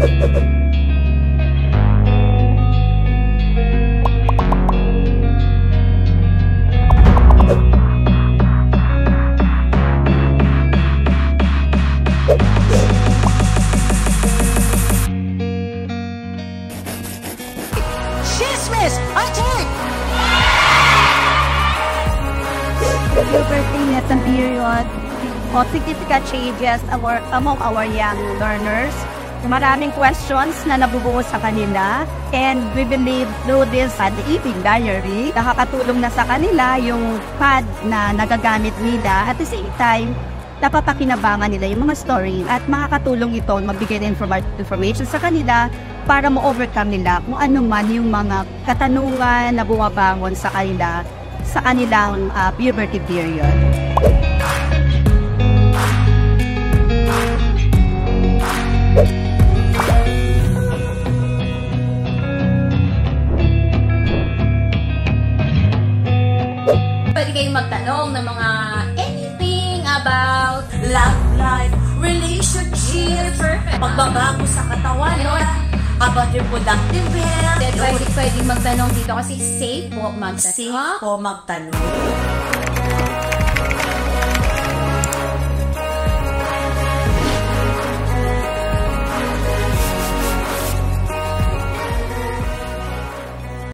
Chismis! Attack! Puberty is a period of significant changes among our young learners. Maraming questions na nabubuo sa kanila, and we believe through this Pad-ibig Diary, nakakatulong na sa kanila yung pad na nagagamit nila. At the same time, napapakinabangan nila yung mga story at makakatulong ito magbigay ng information sa kanila para ma-overcome nila kung ano man yung mga katanungan na bumabangon sa kanila sa kanilang puberty period. Pwede kayong magtanong ng mga anything about love life, relationship, pagbabago sa katawan, no? About reproductive health. Pwede magtanong dito kasi safe po magtanong. Safe po magtanong.